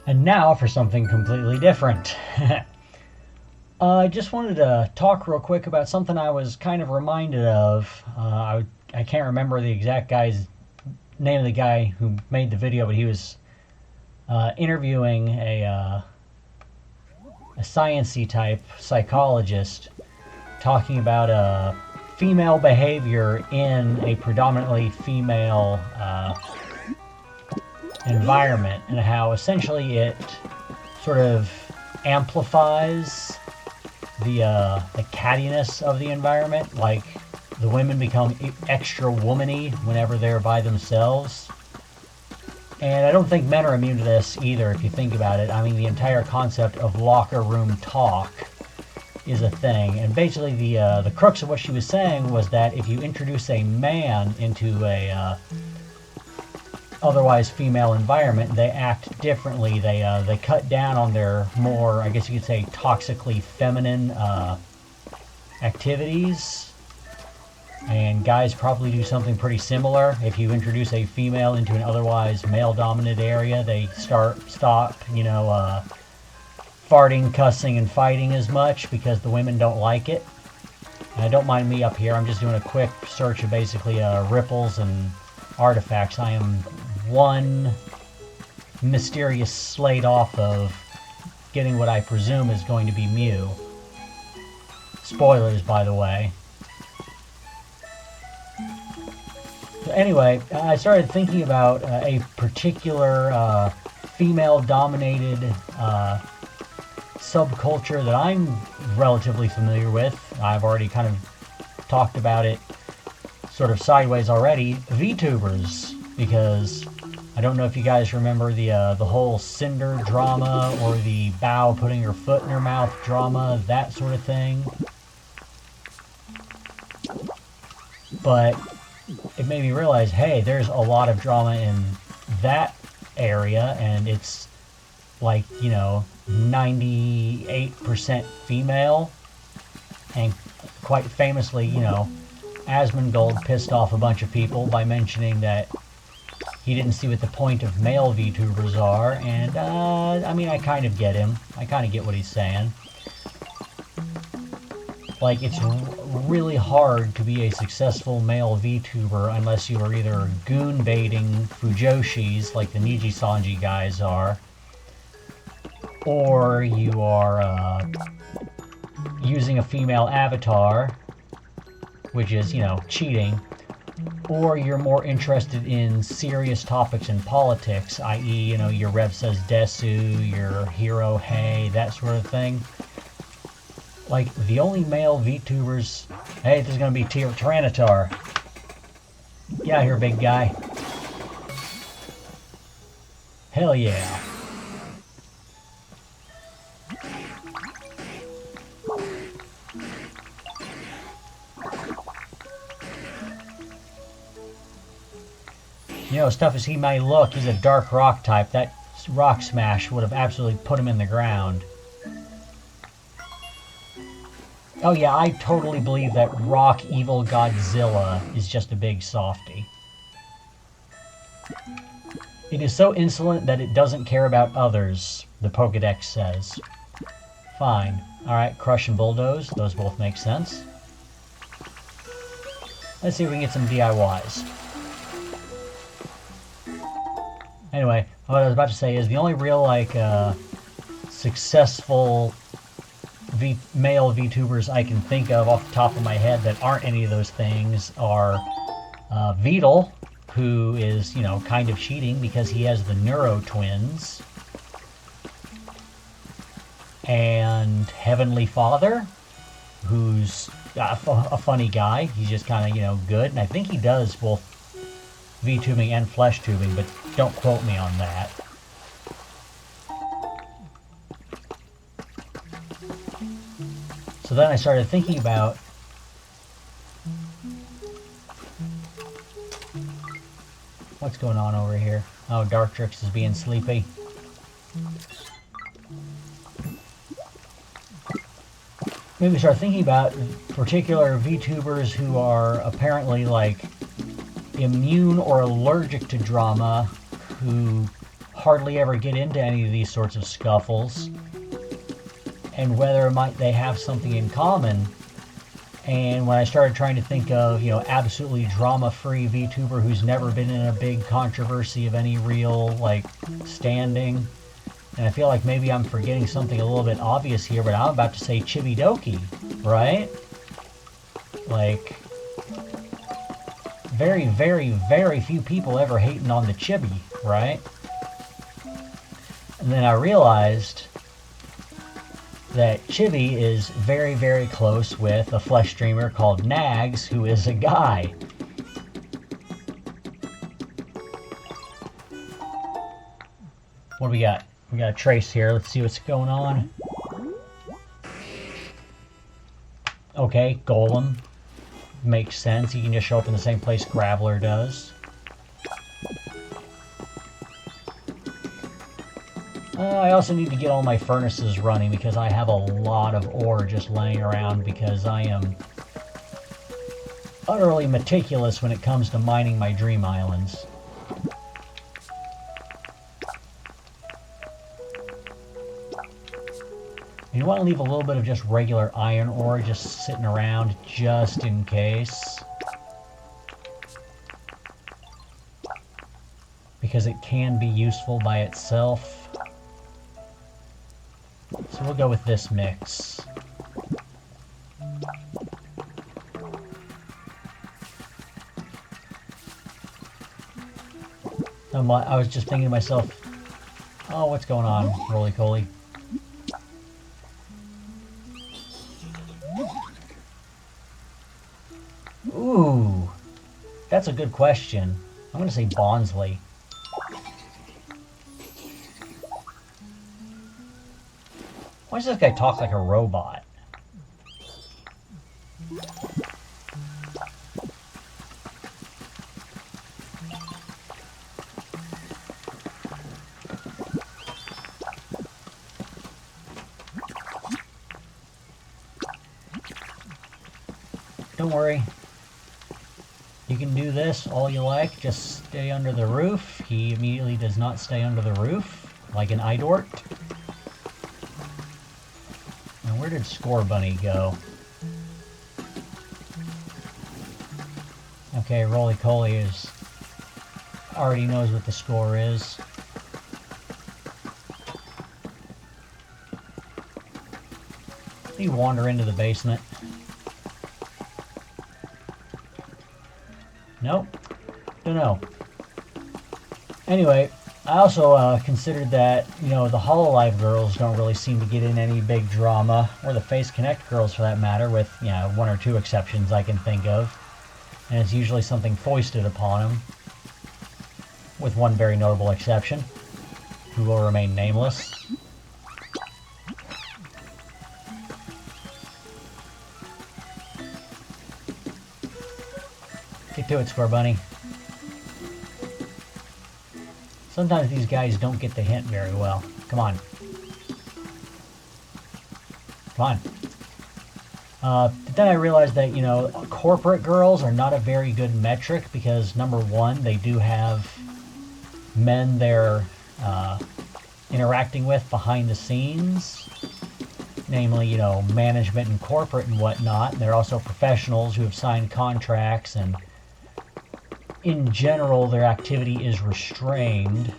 And now for something completely different. I just wanted to talk real quick about something I was kind of reminded of. I can't remember the exact guy's name of the guy who made the video, but he was interviewing a sciencey type psychologist talking about female behavior in a predominantly female environment and how essentially it sort of amplifies the cattiness of the environment. Like the women become extra womany whenever they're by themselves. And I don't think men are immune to this either, if you think about it. I mean, the entire concept of locker room talk is a thing. And basically, the crux of what she was saying was that if you introduce a man into a otherwise female environment, they act differently. They cut down on their more, I guess you could say, toxically feminine activities. And guys probably do something pretty similar. If you introduce a female into an otherwise male-dominant area, they stop, farting, cussing, and fighting as much because the women don't like it. And don't mind me up here. I'm just doing a quick search of basically ripples and artifacts. I am one mysterious slate off of getting what I presume is going to be Mew. Spoilers, by the way. So anyway, I started thinking about a particular female-dominated subculture that I'm relatively familiar with. I've already kind of talked about it sort of sideways already. Vtubers, because I don't know if you guys remember the whole Cinder drama or the Bow putting her foot in her mouth drama, that sort of thing. But it made me realize, hey, there's a lot of drama in that area, and it's like, 98% female. And quite famously, Asmongold pissed off a bunch of people by mentioning that he didn't see what the point of male VTubers are, and I mean, I kind of get him. I kind of get what he's saying. Like, it's really hard to be a successful male VTuber unless you are either goon baiting Fujoshis, like the Niji Sanji guys are, or you are using a female avatar, which is, cheating, or you're more interested in serious topics in politics, i.e., your Rev says Desu, your hero Hey, that sort of thing. Like, the only male VTubers... Hey, this is going to be Tyranitar. Get out of here, big guy. Hell yeah. As tough as he may look, he's a dark rock type. That rock smash would have absolutely put him in the ground. Oh yeah, I totally believe that Rock Evil Godzilla is just a big softie. It is so insolent that it doesn't care about others, the Pokedex says. Fine. Alright, Crush and Bulldoze, those both make sense. Let's see if we can get some DIYs. Anyway, what I was about to say is the only real, successful male VTubers I can think of off the top of my head that aren't any of those things are Vedal, who is, kind of cheating because he has the Neuro Twins, and Heavenly Father, who's a funny guy. He's just kind of, good, and I think he does both VTubing and flesh tubing, but don't quote me on that. So then I started thinking about what's going on over here. Oh, Darktrix is being sleepy. Maybe start thinking about particular VTubers who are apparently immune or allergic to drama, who hardly ever get into any of these sorts of scuffles, and whether they have something in common. And when I started trying to think of, you know, absolutely drama-free VTuber who's never been in a big controversy of any real, like, standing, and I feel like maybe I'm forgetting something a little bit obvious here, but I'm about to say Chibi, right? Like, very, very, very few people ever hating on the Chibi, right? And then I realized that Chibi is very, very close with a flesh streamer called Nags, who is a guy. What do we got? We got a trace here. Let's see what's going on. Okay, Golem. Makes sense. He can just show up in the same place Graveler does. I also need to get all my furnaces running because I have a lot of ore just laying around because I am utterly meticulous when it comes to mining my dream islands. You want to leave a little bit of just regular iron ore just sitting around just in case. Because it can be useful by itself. So we'll go with this mix. I was just thinking to myself, oh, what's going on, roly-poly? Ooh, that's a good question. I'm going to say Bonsley. Why does this guy talk like a robot? Don't worry. You can do this all you like. Just stay under the roof. He immediately does not stay under the roof, like an Idort. Now, where did Score Bunny go? Okay, Roly Poly already knows what the score is. You wander into the basement. Nope. Don't know. Anyway, I also considered that, you know, the Hololive girls don't really seem to get in any big drama, or the Face Connect girls for that matter, with, you know, one or two exceptions I can think of. And it's usually something foisted upon them, with one very notable exception, who will remain nameless. Get to it, Score Bunny. Sometimes these guys don't get the hint very well. Come on. Come on. But then I realized that, you know, corporate girls are not a very good metric because, number one, they do have men they're interacting with behind the scenes. Namely, you know, management and corporate and whatnot. And they're also professionals who have signed contracts, and in general, their activity is restrained.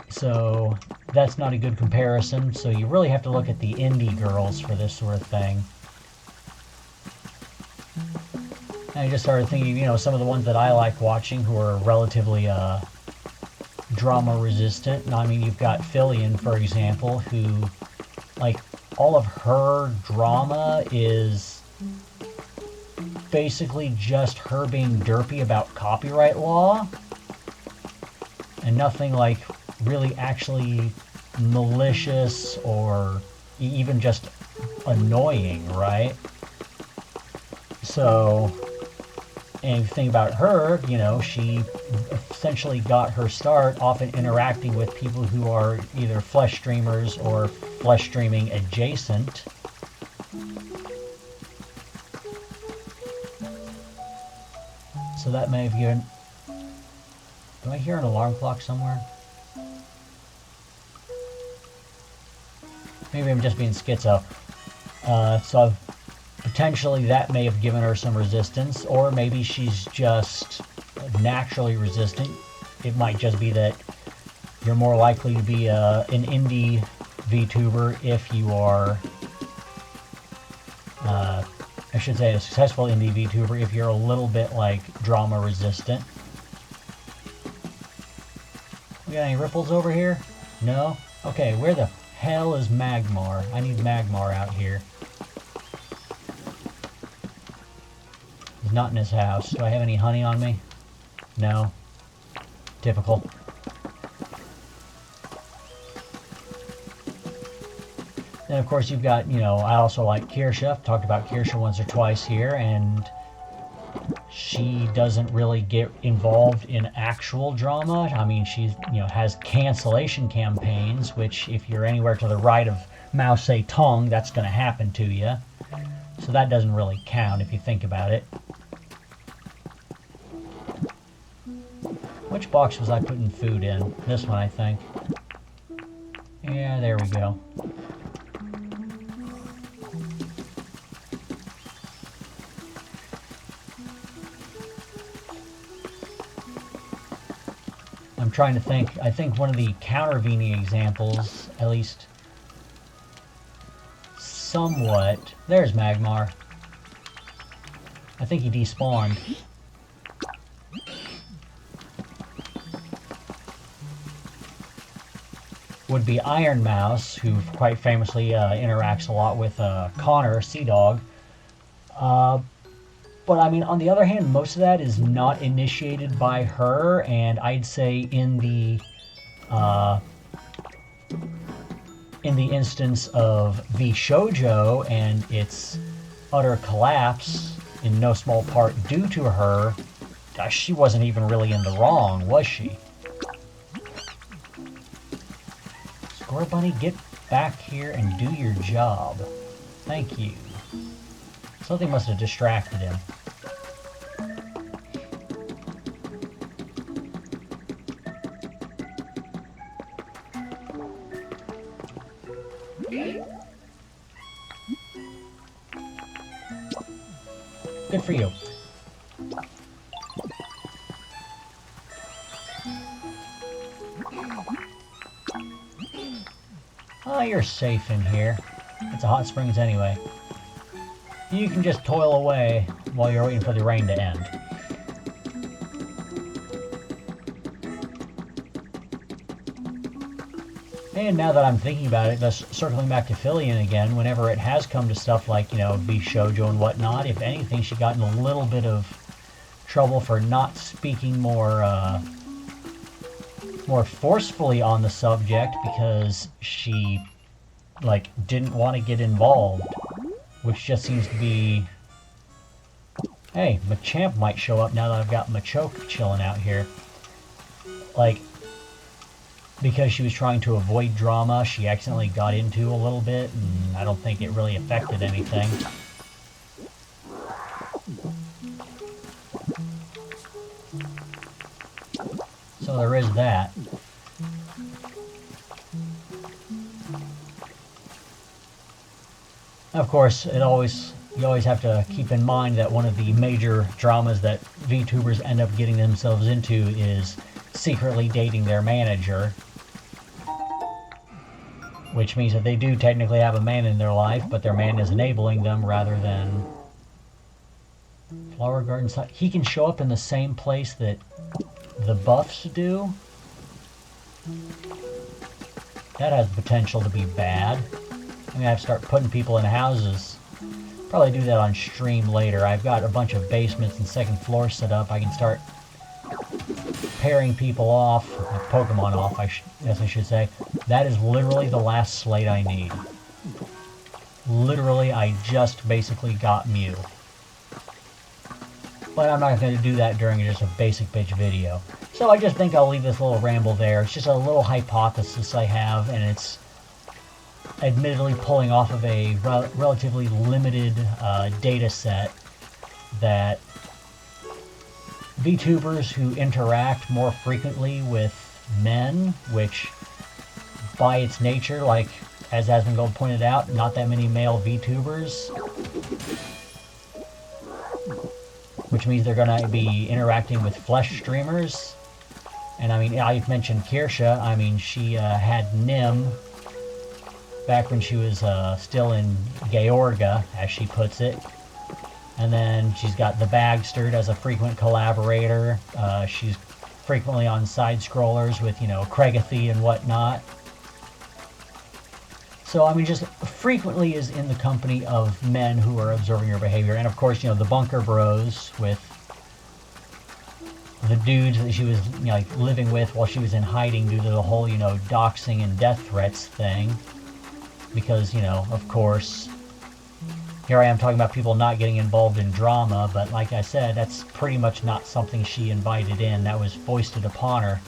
So that's not a good comparison. So you really have to look at the indie girls for this sort of thing. And I just started thinking, you know, some of the ones that I like watching who are relatively drama resistant. I mean, you've got Filian, for example, who, like, all of her drama is basically just her being derpy about copyright law, and nothing like really actually malicious or even just annoying, right? So, and if you think about her, you know, she essentially got her start often interacting with people who are either flesh streamers or flesh streaming adjacent. So that may have given... Do I hear an alarm clock somewhere? Maybe I'm just being schizo. So potentially that may have given her some resistance, or maybe she's just naturally resistant. It might just be that you're more likely to be an indie VTuber if you are, I should say a successful indie VTuber if you're a little bit like drama resistant. We got any ripples over here? No? Okay, where the hell is Magmar? I need Magmar out here. He's not in his house. Do I have any honey on me? No. Typical. Then of course you've got, you know, I also like Kirsche. I've talked about Kirsche once or twice here, and she doesn't really get involved in actual drama. I mean, she's, you know, has cancellation campaigns, which if you're anywhere to the right of Mao Zedong, that's going to happen to you. So that doesn't really count if you think about it. Which box was I putting food in? This one, I think. Yeah, there we go. I'm trying to think. I think one of the countervening examples, at least somewhat... There's Magmar. I think he despawned. Would be Iron Mouse, who quite famously interacts a lot with Connor, Sea Dog. But I mean, on the other hand, most of that is not initiated by her, and I'd say in the instance of VShojo and its utter collapse, in no small part due to her, she wasn't even really in the wrong, was she? Scorbunny, get back here and do your job. Thank you. Something must have distracted him. Good for you. Oh, you're safe in here. It's a hot springs anyway. You can just toil away while you're waiting for the rain to end. And now that I'm thinking about it, just circling back to Filian again, whenever it has come to stuff like, you know, VShojo and whatnot, if anything, she got in a little bit of trouble for not speaking more forcefully on the subject because she, like, didn't want to get involved. Which just seems to be... Hey, Machamp might show up now that I've got Machoke chilling out here. Like, because she was trying to avoid drama, she accidentally got into a little bit, and I don't think it really affected anything. So there is that. Of course, you always have to keep in mind that one of the major dramas that VTubers end up getting themselves into is secretly dating their manager. Which means that they do technically have a man in their life, but their man is enabling them rather than... Flower Garden side. He can show up in the same place that the buffs do. That has potential to be bad. I'm gonna have to start putting people in houses. Probably do that on stream later. I've got a bunch of basements and second floors set up. I can start pairing people off, Pokemon off, I should say. That is literally the last slate I need. Literally, I just basically got Mew. But I'm not going to do that during just a basic bitch video. So I just think I'll leave this little ramble there. It's just a little hypothesis I have, and it's admittedly pulling off of a relatively limited data set that VTubers who interact more frequently with men, which by its nature, like as Asmongold pointed out, not that many male VTubers, which means they're going to be interacting with flesh streamers. And I mean, I mentioned Kirsche. I mean, she had Nim back when she was still in Georgia, as she puts it. And then she's got the Bagstered as a frequent collaborator. She's frequently on side scrollers with, you know, Craigathy and whatnot. So, I mean, just frequently is in the company of men who are observing her behavior. And, of course, you know, the Bunker Bros with the dudes that she was, you know, like, living with while she was in hiding due to the whole, you know, doxing and death threats thing. Because, you know, of course, here I am talking about people not getting involved in drama, but like I said, that's pretty much not something she invited in. That was foisted upon her.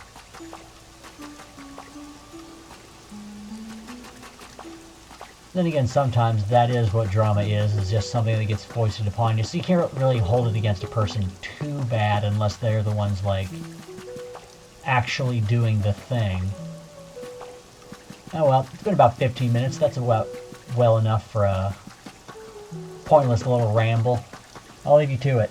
Then again, sometimes that is what drama is just something that gets foisted upon you. So you can't really hold it against a person too bad unless they're the ones, like, actually doing the thing. Oh well, it's been about 15 minutes. That's well enough for a pointless little ramble. I'll leave you to it.